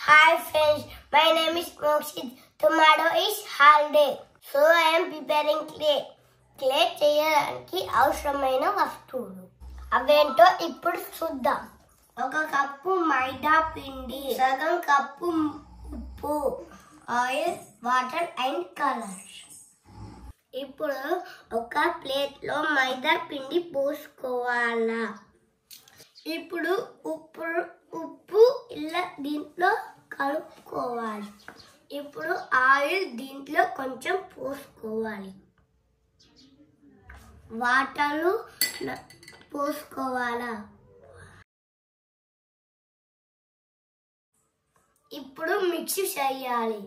Hi friends, my name is Mokshit. Tomorrow is holiday, so I am preparing clay. Clay చేయడానికి అవసరమైన వస్తువులు అవేంటో ఇప్పుడు చూద్దాం. ఒక కప్పు మైదా పిండి, సగం కప్పు ఉప్పు, ఆయిల్, వాటర్ అండ్ కలర్స్. ఇప్పుడు ఒక ప్లేట్లో మైదా పిండి పోసుకోవాలా. ఇప్పుడు ఉప్పు ఇలా దీంట్లో కలుపుకోవాలి. ఇప్పుడు ఆయిల్ దీంట్లో కొంచెం పోసుకోవాలి. వాటరు పోసుకోవాలా. ఇప్పుడు మిక్స్ చేయాలి.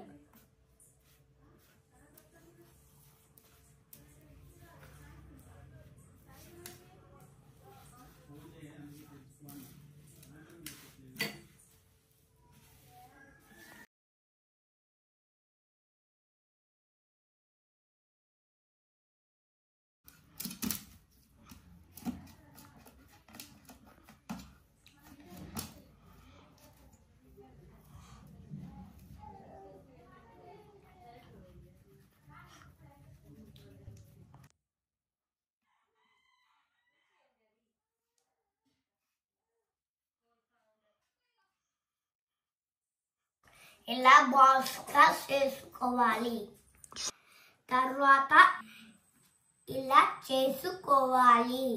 ఇలా బాల్స్ గా చేసుకోవాలి. తర్వాత ఇలా చేసుకోవాలి.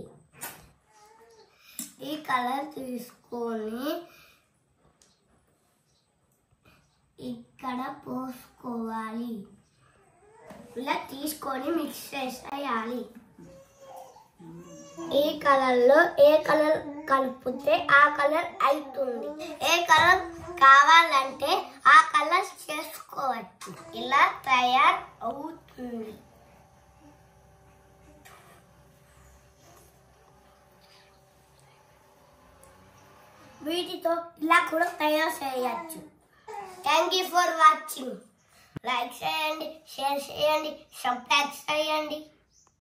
ఈ కలర్ తీసుకొని ఇక్కడ పోసుకోవాలి. ఇలా తీసుకొని మిక్స్ చేసేయాలి. ఈ కలర్లో ఏ కలర్ కలిపితే ఆ కలర్ అవుతుంది. ఏ కలర్ కావాలంటే ఆ కలర్ చేసుకోవచ్చు. ఇలా తయారు అవుతుంది. వీటితో ఇలా కూడా తయారు చేయవచ్చు. Thank you for watching. Like చేయండి, షేర్ చేయండి, సబ్స్క్రైబ్ చేయండి.